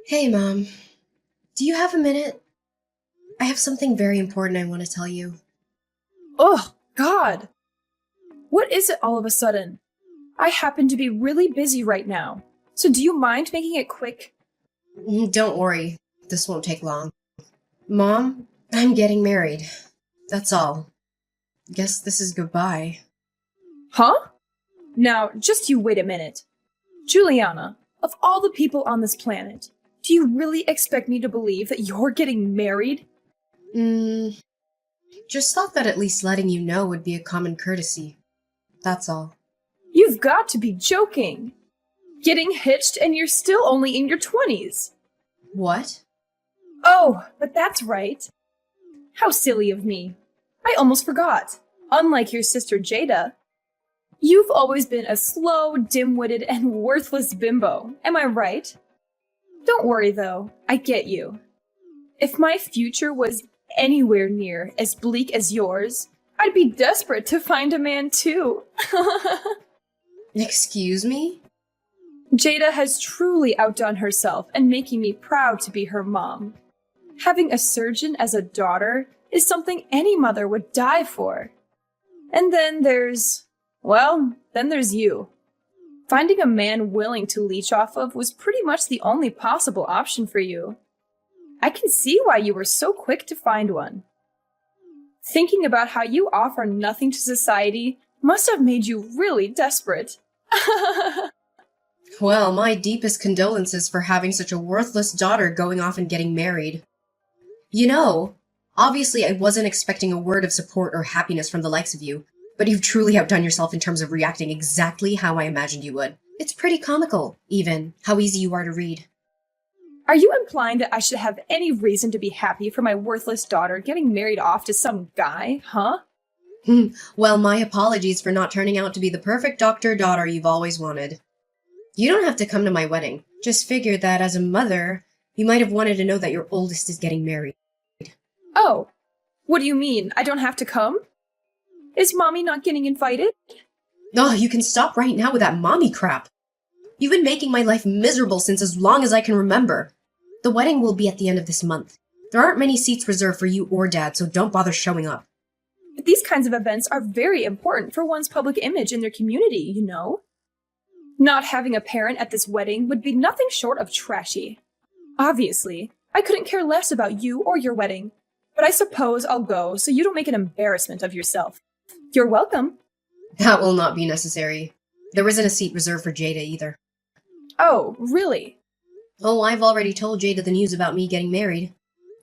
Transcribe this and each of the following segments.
Hey, Mom. Do you have a minute? I have something very important I want to tell you. Oh, God! What is it all of a sudden? I happen to be really busy right now, so do you mind making it quick? Don't worry, this won't take long. Mom, I'm getting married. That's all. Guess this is goodbye. Huh? Now, just you wait a minute. Juliana, of all the people on this planet, do you really expect me to believe that you're getting married? Mm, just thought that at least letting you know would be a common courtesy. That's all. You've got to be joking! Getting hitched and you're still only in your 20s. What? Oh, but that's right. How silly of me. I almost forgot. Unlike your sister Jada, you've always been a slow, dim-witted, and worthless bimbo. Am I right? Don't worry, though. I get you. If my future was anywhere near as bleak as yours, I'd be desperate to find a man, too. Excuse me? Jada has truly outdone herself and making me proud to be her mom. Having a surgeon as a daughter is something any mother would die for. And then there's you. Finding a man willing to leech off of was pretty much the only possible option for you. I can see why you were so quick to find one. Thinking about how you offer nothing to society must have made you really desperate. Well, my deepest condolences for having such a worthless daughter going off and getting married. You know, obviously I wasn't expecting a word of support or happiness from the likes of you, but you've truly outdone yourself in terms of reacting exactly how I imagined you would. It's pretty comical, even, how easy you are to read. Are you implying that I should have any reason to be happy for my worthless daughter getting married off to some guy, huh? Well, my apologies for not turning out to be the perfect doctor-daughter you've always wanted. You don't have to come to my wedding. Just figured that as a mother, you might have wanted to know that your oldest is getting married. Oh, what do you mean? I don't have to come? Is Mommy not getting invited? Oh, you can stop right now with that mommy crap. You've been making my life miserable since as long as I can remember. The wedding will be at the end of this month. There aren't many seats reserved for you or Dad, so don't bother showing up. But these kinds of events are very important for one's public image in their community, you know? Not having a parent at this wedding would be nothing short of trashy. Obviously, I couldn't care less about you or your wedding, but I suppose I'll go so you don't make an embarrassment of yourself. You're welcome. That will not be necessary. There isn't a seat reserved for Jada either. Oh, really? Oh, I've already told Jada the news about me getting married.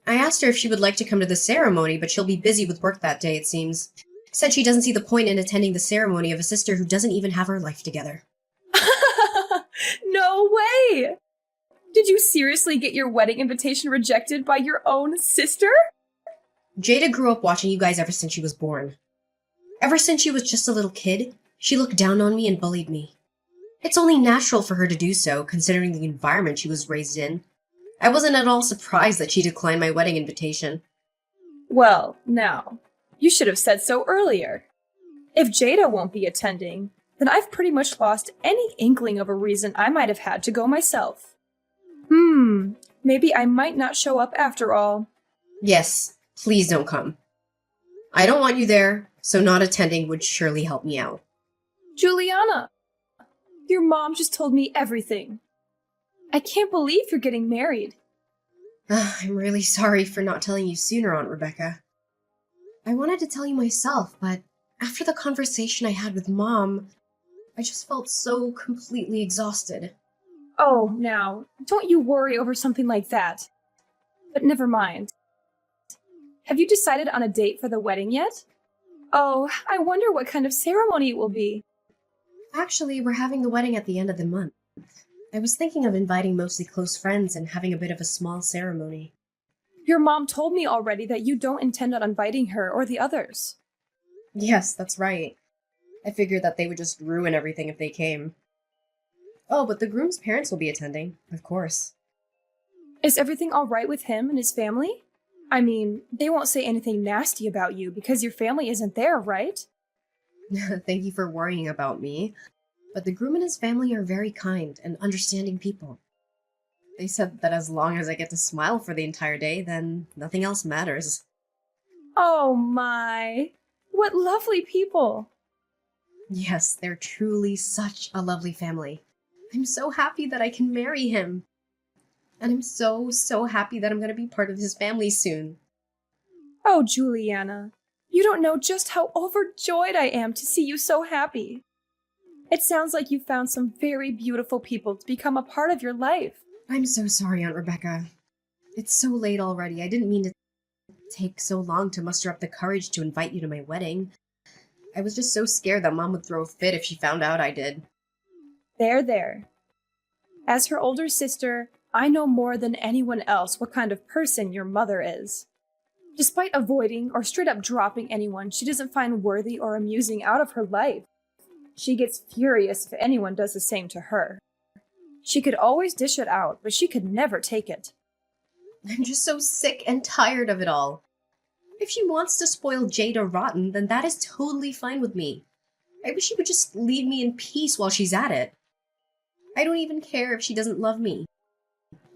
I asked her if she would like to come to the ceremony, but she'll be busy with work that day, it seems. Said she doesn't see the point in attending the ceremony of a sister who doesn't even have her life together. No way! Did you seriously get your wedding invitation rejected by your own sister? Jada grew up watching you guys ever since she was born. Ever since she was just a little kid, she looked down on me and bullied me. It's only natural for her to do so, considering the environment she was raised in. I wasn't at all surprised that she declined my wedding invitation. Well, now, you should have said so earlier. If Jada won't be attending, then I've pretty much lost any inkling of a reason I might have had to go myself. Maybe I might not show up after all. Yes, please don't come. I don't want you there, so not attending would surely help me out. Juliana! Your mom just told me everything. I can't believe you're getting married. I'm really sorry for not telling you sooner, Aunt Rebecca. I wanted to tell you myself, but after the conversation I had with Mom, I just felt so completely exhausted. Oh, now, don't you worry over something like that. But never mind. Have you decided on a date for the wedding yet? Oh, I wonder what kind of ceremony it will be. Actually, we're having the wedding at the end of the month. I was thinking of inviting mostly close friends and having a bit of a small ceremony. Your mom told me already that you don't intend on inviting her or the others. Yes, that's right. I figured that they would just ruin everything if they came. Oh, but the groom's parents will be attending, of course. Is everything all right with him and his family? I mean, they won't say anything nasty about you because your family isn't there, right? Thank you for worrying about me. But the groom and his family are very kind and understanding people. They said that as long as I get to smile for the entire day, then nothing else matters. Oh my. What lovely people. Yes, they're truly such a lovely family. I'm so happy that I can marry him. And I'm so, so happy that I'm going to be part of his family soon. Oh, Juliana. You don't know just how overjoyed I am to see you so happy. It sounds like you found some very beautiful people to become a part of your life. I'm so sorry, Aunt Rebecca. It's so late already. I didn't mean to take so long to muster up the courage to invite you to my wedding. I was just so scared that Mom would throw a fit if she found out I did. There. As her older sister, I know more than anyone else what kind of person your mother is. Despite avoiding or straight up dropping anyone she doesn't find worthy or amusing out of her life, she gets furious if anyone does the same to her. She could always dish it out, but she could never take it. I'm just so sick and tired of it all. If she wants to spoil Jada rotten, then that is totally fine with me. I wish she would just leave me in peace while she's at it. I don't even care if she doesn't love me.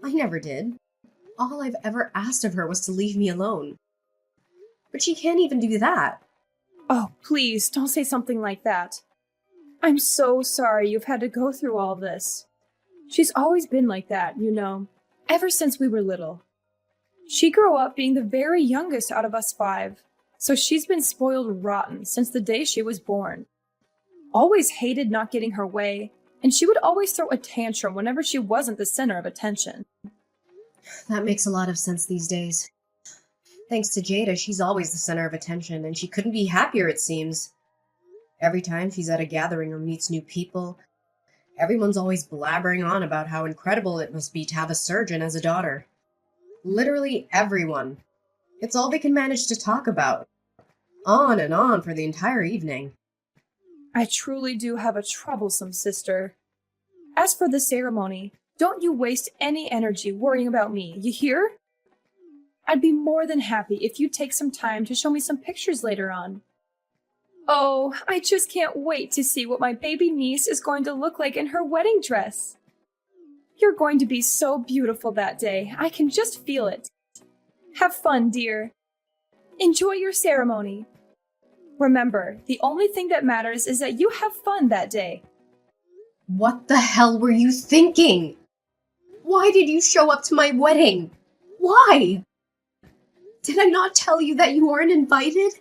I never did. All I've ever asked of her was to leave me alone. But she can't even do that. Oh, please, don't say something like that. I'm so sorry you've had to go through all this. She's always been like that, you know, ever since we were little. She grew up being the very youngest out of us 5, so she's been spoiled rotten since the day she was born. Always hated not getting her way, and she would always throw a tantrum whenever she wasn't the center of attention. That makes a lot of sense these days. Thanks to Jada, she's always the center of attention, and she couldn't be happier, it seems. Every time she's at a gathering or meets new people, everyone's always blabbering on about how incredible it must be to have a surgeon as a daughter. Literally everyone. It's all they can manage to talk about. On and on for the entire evening. I truly do have a troublesome sister. As for the ceremony, don't you waste any energy worrying about me, you hear? I'd be more than happy if you'd take some time to show me some pictures later on. Oh, I just can't wait to see what my baby niece is going to look like in her wedding dress. You're going to be so beautiful that day. I can just feel it. Have fun, dear. Enjoy your ceremony. Remember, the only thing that matters is that you have fun that day. What the hell were you thinking? Why did you show up to my wedding? Why? Did I not tell you that you weren't invited?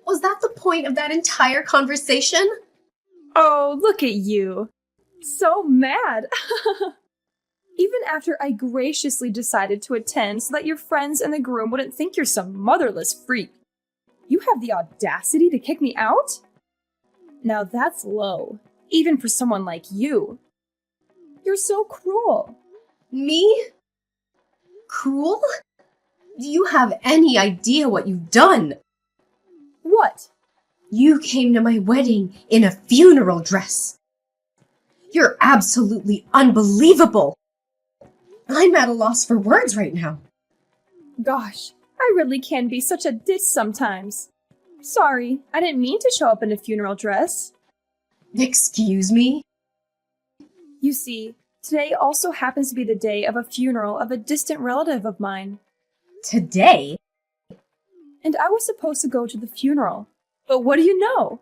Was that the point of that entire conversation? Oh, look at you. So mad. Even after I graciously decided to attend so that your friends and the groom wouldn't think you're some motherless freak, you have the audacity to kick me out? Now that's low, even for someone like you. You're so cruel. Me? Cruel? Do you have any idea what you've done? What? You came to my wedding in a funeral dress. You're absolutely unbelievable. I'm at a loss for words right now. Gosh, I really can be such a ditz sometimes. Sorry, I didn't mean to show up in a funeral dress. Excuse me? You see, today also happens to be the day of a funeral of a distant relative of mine. Today? And I was supposed to go to the funeral. But what do you know?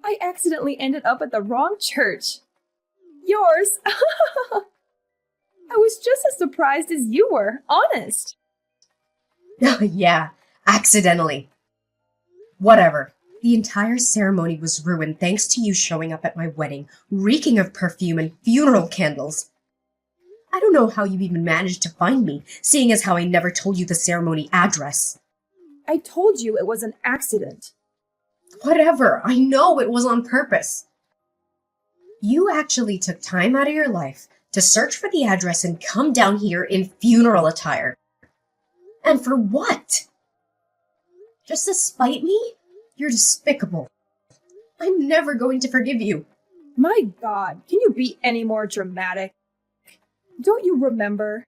I accidentally ended up at the wrong church. Yours! I was just as surprised as you were, honest. Yeah, accidentally. Whatever. The entire ceremony was ruined thanks to you showing up at my wedding, reeking of perfume and funeral candles. I don't know how you even managed to find me, seeing as how I never told you the ceremony address. I told you it was an accident. Whatever, I know it was on purpose. You actually took time out of your life to search for the address and come down here in funeral attire. And for what? Just to spite me? You're despicable. I'm never going to forgive you. My God, can you be any more dramatic? Don't you remember?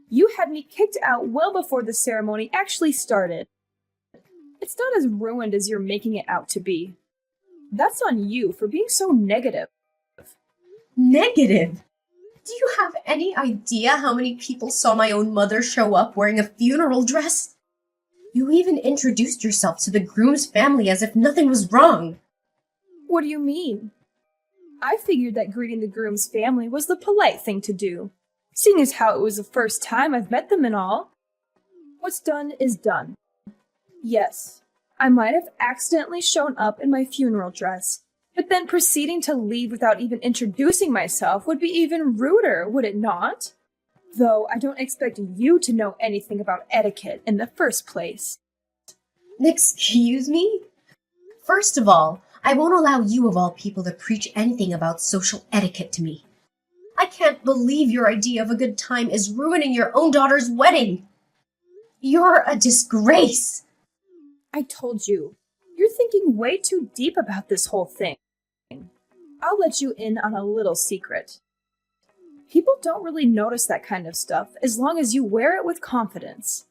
You had me kicked out well before the ceremony actually started. It's not as ruined as you're making it out to be. That's on you for being so negative. Negative? Do you have any idea how many people saw my own mother show up wearing a funeral dress? You even introduced yourself to the groom's family as if nothing was wrong. What do you mean? I figured that greeting the groom's family was the polite thing to do, seeing as how it was the first time I've met them and all. What's done is done. Yes, I might have accidentally shown up in my funeral dress, but then proceeding to leave without even introducing myself would be even ruder, would it not? Though I don't expect you to know anything about etiquette in the first place. Excuse me? First of all, I won't allow you of all people to preach anything about social etiquette to me. I can't believe your idea of a good time is ruining your own daughter's wedding. You're a disgrace. I told you, you're thinking way too deep about this whole thing. I'll let you in on a little secret. People don't really notice that kind of stuff as long as you wear it with confidence.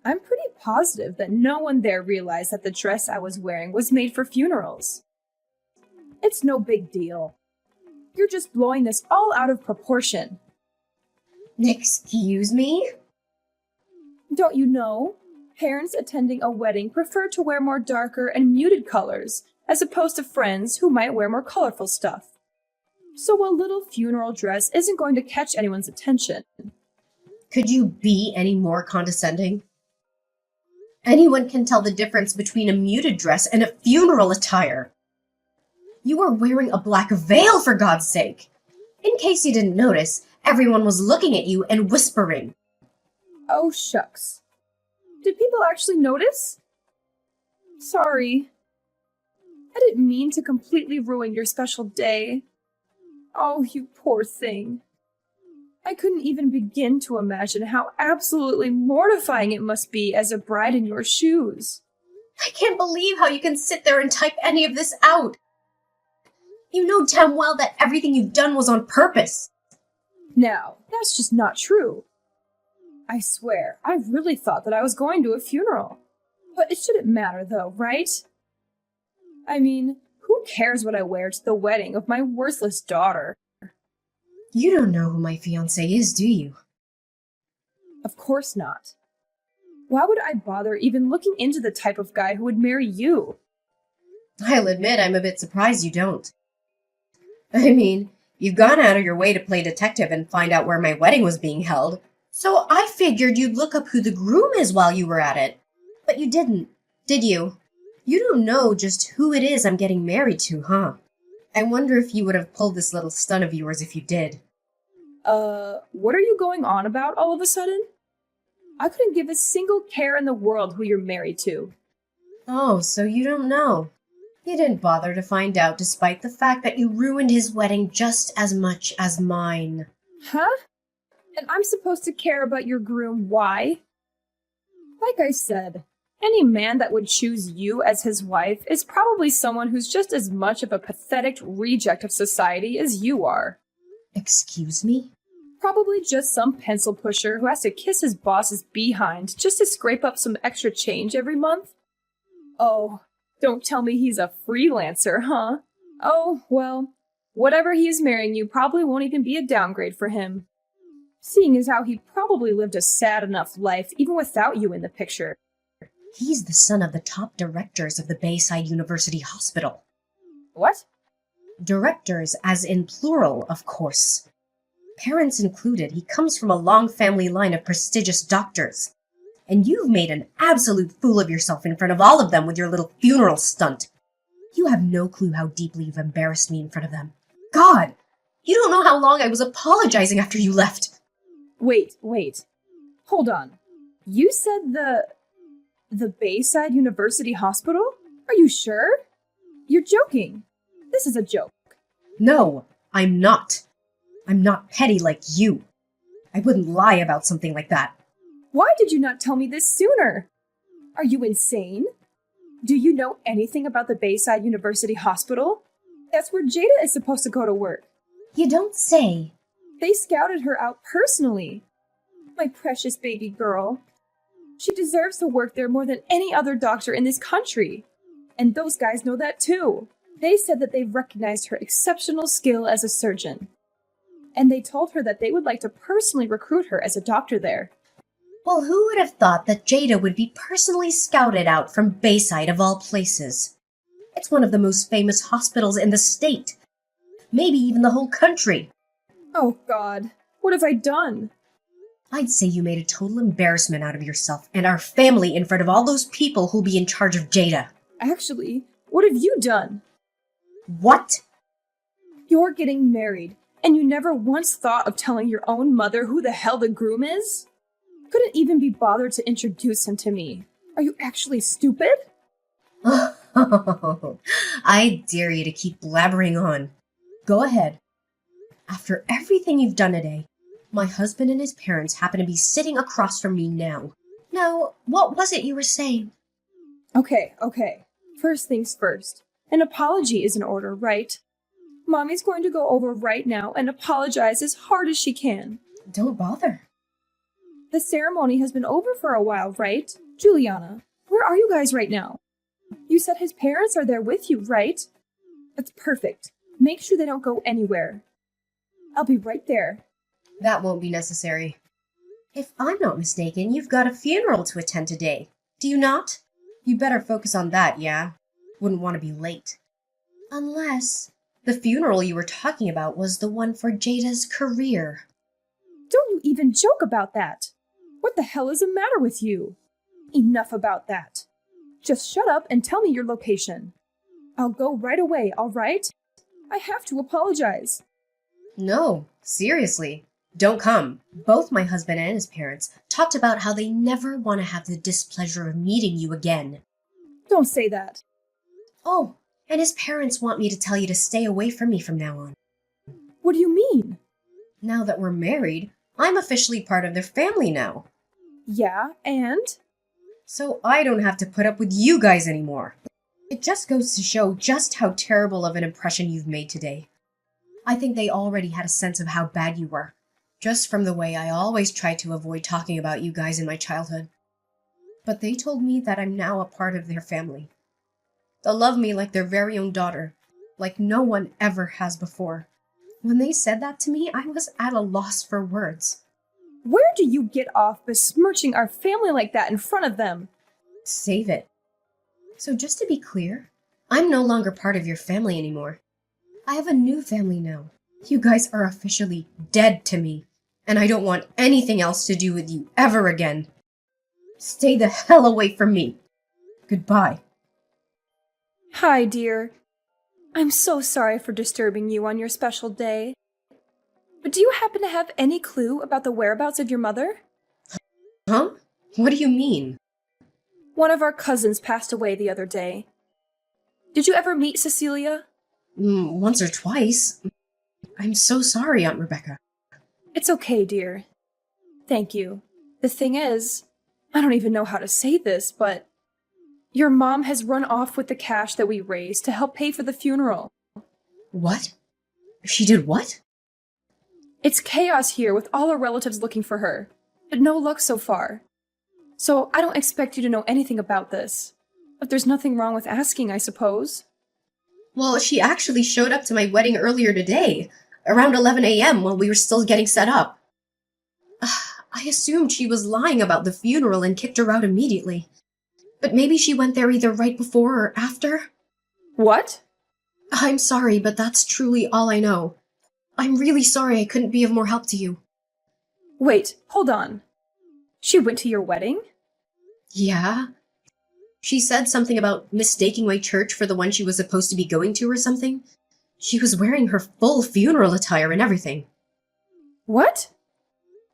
I'm pretty positive that no one there realized that the dress I was wearing was made for funerals. It's no big deal. You're just blowing this all out of proportion. Excuse me? Don't you know? Parents attending a wedding prefer to wear more darker and muted colors, as opposed to friends who might wear more colorful stuff. So a little funeral dress isn't going to catch anyone's attention. Could you be any more condescending? Anyone can tell the difference between a muted dress and a funeral attire. You are wearing a black veil, for God's sake. In case you didn't notice, everyone was looking at you and whispering. Oh, shucks. Did people actually notice? Sorry. I didn't mean to completely ruin your special day. Oh, you poor thing. I couldn't even begin to imagine how absolutely mortifying it must be as a bride in your shoes. I can't believe how you can sit there and type any of this out. You know damn well that everything you've done was on purpose. Now, that's just not true. I swear, I really thought that I was going to a funeral. But it shouldn't matter though, right? I mean, who cares what I wear to the wedding of my worthless daughter? You don't know who my fiancé is, do you? Of course not. Why would I bother even looking into the type of guy who would marry you? I'll admit I'm a bit surprised you don't. I mean, you've gone out of your way to play detective and find out where my wedding was being held, so I figured you'd look up who the groom is while you were at it. But you didn't, did you? You don't know just who it is I'm getting married to, huh? I wonder if you would have pulled this little stunt of yours if you did. What are you going on about all of a sudden? I couldn't give a single care in the world who you're married to. Oh, so you don't know. You didn't bother to find out despite the fact that you ruined his wedding just as much as mine. Huh? And I'm supposed to care about your groom, why? Like I said, any man that would choose you as his wife is probably someone who's just as much of a pathetic reject of society as you are. Excuse me? Probably just some pencil pusher who has to kiss his boss's behind just to scrape up some extra change every month. Oh, don't tell me he's a freelancer, huh? Oh, well, whatever he is marrying you probably won't even be a downgrade for him. Seeing as how he probably lived a sad enough life even without you in the picture. He's the son of the top directors of the Bayside University Hospital. What? Directors, as in plural, of course. Parents included, he comes from a long family line of prestigious doctors. And you've made an absolute fool of yourself in front of all of them with your little funeral stunt. You have no clue how deeply you've embarrassed me in front of them. God! You don't know how long I was apologizing after you left. Wait. Hold on. You said the Bayside University Hospital? Are you sure? You're joking. This is a joke. No, I'm not. I'm not petty like you. I wouldn't lie about something like that. Why did you not tell me this sooner? Are you insane? Do you know anything about the Bayside University Hospital? That's where Jada is supposed to go to work. You don't say. They scouted her out personally. My precious baby girl. She deserves to work there more than any other doctor in this country. And those guys know that too. They said that they've recognized her exceptional skill as a surgeon. and they told her that they would like to personally recruit her as a doctor there. Well, who would have thought that Jada would be personally scouted out from Bayside of all places? It's one of the most famous hospitals in the state. Maybe even the whole country. Oh, God. What have I done? I'd say you made a total embarrassment out of yourself and our family in front of all those people who'll be in charge of Jada. Actually, what have you done? What? You're getting married, and you never once thought of telling your own mother who the hell the groom is? Couldn't even be bothered to introduce him to me. Are you actually stupid? I dare you to keep blabbering on. Go ahead. After everything you've done today, my husband and his parents happen to be sitting across from me now. Now, what was it you were saying? Okay. First things first. An apology is in order, right? Mommy's going to go over right now and apologize as hard as she can. Don't bother. The ceremony has been over for a while, right? Juliana, where are you guys right now? You said his parents are there with you, right? That's perfect. Make sure they don't go anywhere. I'll be right there. That won't be necessary. If I'm not mistaken, you've got a funeral to attend today. Do you not? You better focus on that, yeah? Wouldn't want to be late. Unless the funeral you were talking about was the one for Jada's career. Don't you even joke about that. What the hell is the matter with you? Enough about that. Just shut up and tell me your location. I'll go right away, all right? I have to apologize. No, seriously. Don't come. Both my husband and his parents talked about how they never want to have the displeasure of meeting you again. Don't say that. Oh, and his parents want me to tell you to stay away from me from now on. What do you mean? Now that we're married, I'm officially part of their family now. Yeah, and? So I don't have to put up with you guys anymore. It just goes to show just how terrible of an impression you've made today. I think they already had a sense of how bad you were, just from the way I always tried to avoid talking about you guys in my childhood. But they told me that I'm now a part of their family. They'll love me like their very own daughter, like no one ever has before. When they said that to me, I was at a loss for words. Where do you get off besmirching our family like that in front of them? Save it. So just to be clear, I'm no longer part of your family anymore. I have a new family now. You guys are officially dead to me, and I don't want anything else to do with you ever again. Stay the hell away from me. Goodbye. Hi, dear. I'm so sorry for disturbing you on your special day. But do you happen to have any clue about the whereabouts of your mother? Huh? What do you mean? One of our cousins passed away the other day. Did you ever meet Cecilia? Once or twice. I'm so sorry, Aunt Rebecca. It's okay, dear. Thank you. The thing is, I don't even know how to say this, but your mom has run off with the cash that we raised to help pay for the funeral. What? She did what? It's chaos here with all our relatives looking for her, but no luck so far. So I don't expect you to know anything about this. But there's nothing wrong with asking, I suppose. Well, she actually showed up to my wedding earlier today, around 11 a.m. while we were still getting set up. I assumed she was lying about the funeral and kicked her out immediately. But maybe she went there either right before or after? What? I'm sorry, but that's truly all I know. I'm really sorry I couldn't be of more help to you. Wait, hold on. She went to your wedding? Yeah. She said something about mistaking my church for the one she was supposed to be going to or something. She was wearing her full funeral attire and everything. What?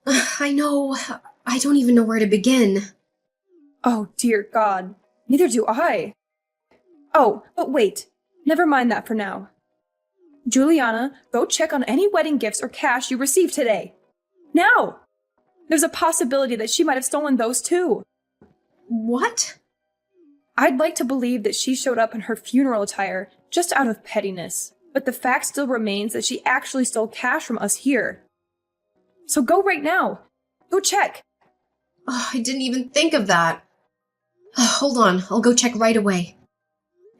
I know. I don't even know where to begin. Oh, dear God. Neither do I. Oh, but wait. Never mind that for now. Juliana, go check on any wedding gifts or cash you received today. Now! There's a possibility that she might have stolen those too. What? I'd like to believe that she showed up in her funeral attire just out of pettiness, but the fact still remains that she actually stole cash from us here. So go right now. Go check. Oh, I didn't even think of that. Hold on, I'll go check right away.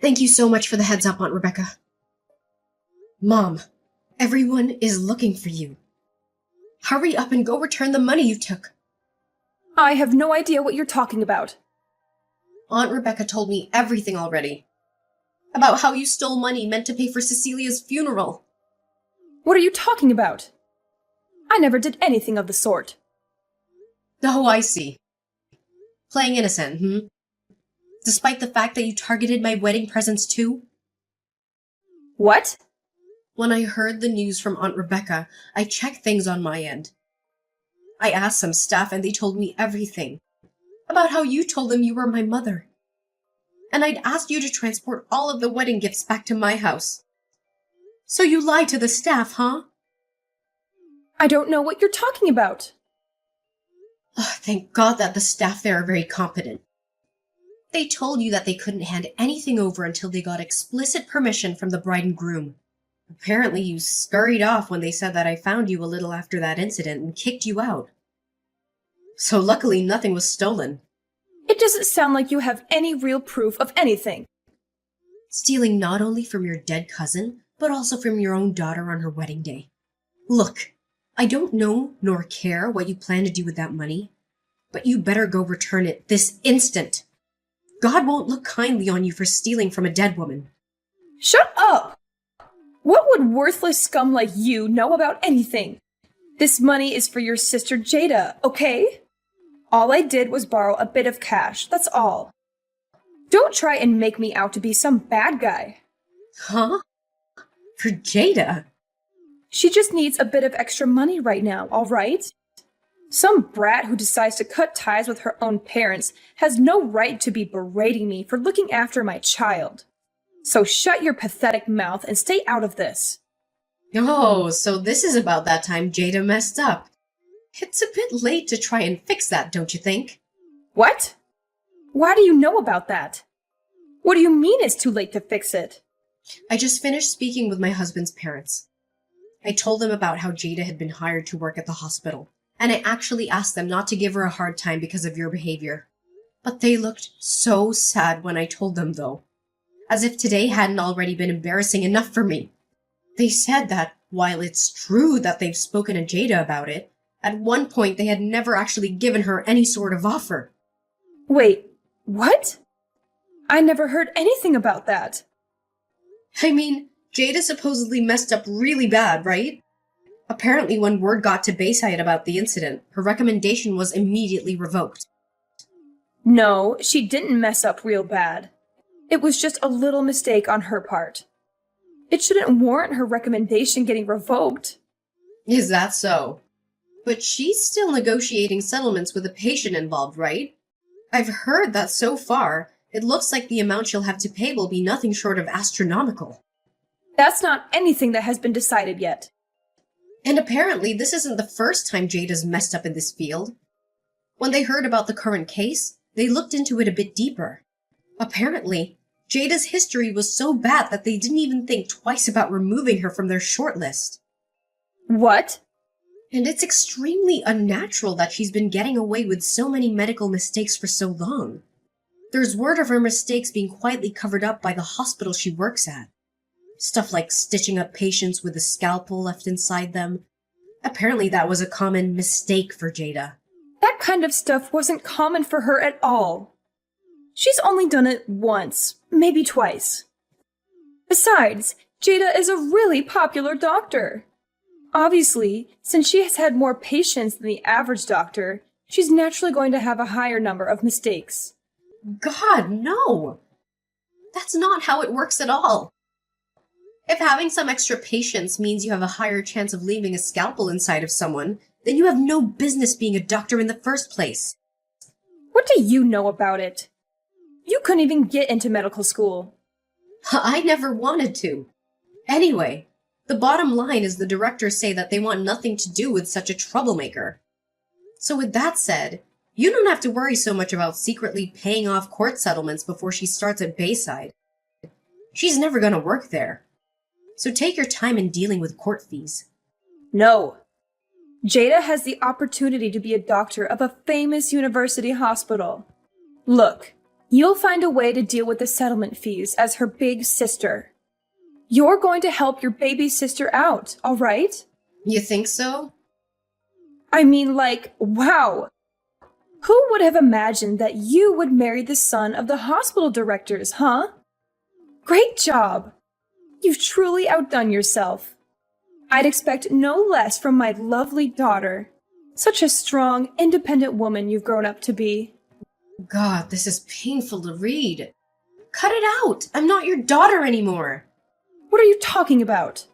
Thank you so much for the heads up, Aunt Rebecca. Mom, everyone is looking for you. Hurry up and go return the money you took. I have no idea what you're talking about. Aunt Rebecca told me everything already. About how you stole money meant to pay for Cecilia's funeral. What are you talking about? I never did anything of the sort. Oh, I see. Playing innocent, Despite the fact that you targeted my wedding presents too? What? When I heard the news from Aunt Rebecca, I checked things on my end. I asked some staff and they told me everything. About how you told them you were my mother. And I'd asked you to transport all of the wedding gifts back to my house. So you lied to the staff, huh? I don't know what you're talking about. Oh, thank God that the staff there are very competent. They told you that they couldn't hand anything over until they got explicit permission from the bride and groom. Apparently you scurried off when they said that I found you a little after that incident and kicked you out. So luckily nothing was stolen. It doesn't sound like you have any real proof of anything. Stealing not only from your dead cousin, but also from your own daughter on her wedding day. Look, I don't know nor care what you plan to do with that money, but you better go return it this instant. God won't look kindly on you for stealing from a dead woman. Shut up! What would worthless scum like you know about anything? This money is for your sister Jada, okay? All I did was borrow a bit of cash, that's all. Don't try and make me out to be some bad guy. Huh? For Jada? She just needs a bit of extra money right now, all right? Some brat who decides to cut ties with her own parents has no right to be berating me for looking after my child. So shut your pathetic mouth and stay out of this. Oh, so this is about that time Jada messed up. It's a bit late to try and fix that, don't you think? What? Why do you know about that? What do you mean it's too late to fix it? I just finished speaking with my husband's parents. I told them about how Jada had been hired to work at the hospital, and I actually asked them not to give her a hard time because of your behavior. But they looked so sad when I told them, though. As if today hadn't already been embarrassing enough for me. They said that, while it's true that they've spoken to Jada about it, at one point they had never actually given her any sort of offer. Wait, what? I never heard anything about that. I mean, Jada supposedly messed up really bad, right? Apparently when word got to Bayside about the incident, her recommendation was immediately revoked. No, she didn't mess up real bad. It was just a little mistake on her part. It shouldn't warrant her recommendation getting revoked. Is that so? But she's still negotiating settlements with a patient involved, right? I've heard that so far, it looks like the amount she'll have to pay will be nothing short of astronomical. That's not anything that has been decided yet. And apparently this isn't the first time Jada's messed up in this field. When they heard about the current case, they looked into it a bit deeper. Apparently, Jada's history was so bad that they didn't even think twice about removing her from their shortlist. What? And it's extremely unnatural that she's been getting away with so many medical mistakes for so long. There's word of her mistakes being quietly covered up by the hospital she works at. Stuff like stitching up patients with a scalpel left inside them. Apparently that was a common mistake for Jada. That kind of stuff wasn't common for her at all. She's only done it once, maybe twice. Besides, Jada is a really popular doctor. Obviously, since she has had more patients than the average doctor, she's naturally going to have a higher number of mistakes. God, no! That's not how it works at all. If having some extra patience means you have a higher chance of leaving a scalpel inside of someone, then you have no business being a doctor in the first place. What do you know about it? You couldn't even get into medical school. I never wanted to. Anyway, the bottom line is the directors say that they want nothing to do with such a troublemaker. So with that said, you don't have to worry so much about secretly paying off court settlements before she starts at Bayside. She's never gonna work there. So take your time in dealing with court fees. No. Jada has the opportunity to be a doctor of a famous university hospital. Look, you'll find a way to deal with the settlement fees as her big sister. You're going to help your baby sister out, all right? You think so? I mean, like, wow! Who would have imagined that you would marry the son of the hospital directors, huh? Great job! You've truly outdone yourself. I'd expect no less from my lovely daughter. Such a strong, independent woman you've grown up to be. God, this is painful to read. Cut it out! I'm not your daughter anymore! What are you talking about?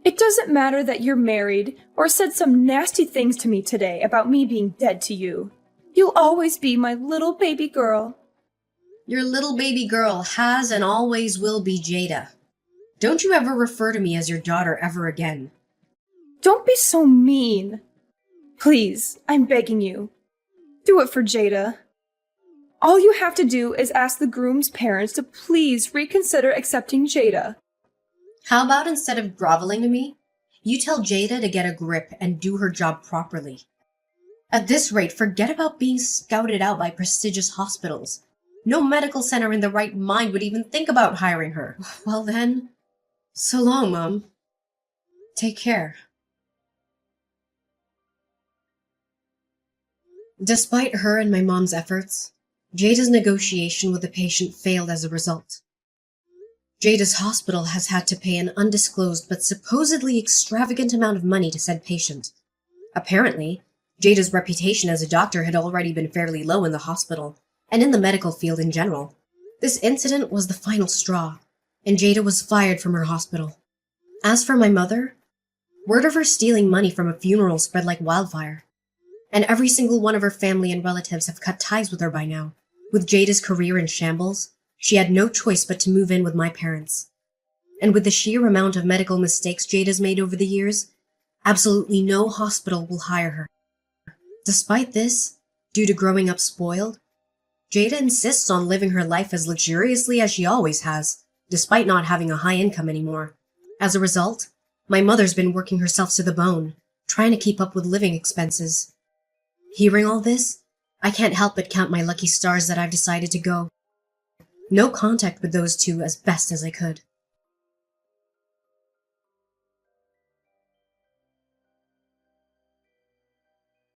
It doesn't matter that you're married or said some nasty things to me today about me being dead to you. You'll always be my little baby girl. Your little baby girl has and always will be Jada. Don't you ever refer to me as your daughter ever again. Don't be so mean. Please, I'm begging you. Do it for Jada. All you have to do is ask the groom's parents to please reconsider accepting Jada. How about instead of groveling to me, you tell Jada to get a grip and do her job properly? At this rate, forget about being scouted out by prestigious hospitals. No medical center in their right mind would even think about hiring her. Well then, so long, Mom. Take care. Despite her and my mom's efforts, Jada's negotiation with the patient failed as a result. Jada's hospital has had to pay an undisclosed but supposedly extravagant amount of money to said patient. Apparently, Jada's reputation as a doctor had already been fairly low in the hospital, and in the medical field in general. This incident was the final straw, and Jada was fired from her hospital. As for my mother, word of her stealing money from a funeral spread like wildfire, and every single one of her family and relatives have cut ties with her by now. With Jada's career in shambles, she had no choice but to move in with my parents. And with the sheer amount of medical mistakes Jada's made over the years, absolutely no hospital will hire her. Despite this, due to growing up spoiled, Jada insists on living her life as luxuriously as she always has, despite not having a high income anymore. As a result, my mother's been working herself to the bone, trying to keep up with living expenses. Hearing all this, I can't help but count my lucky stars that I've decided to go. No contact with those two as best as I could.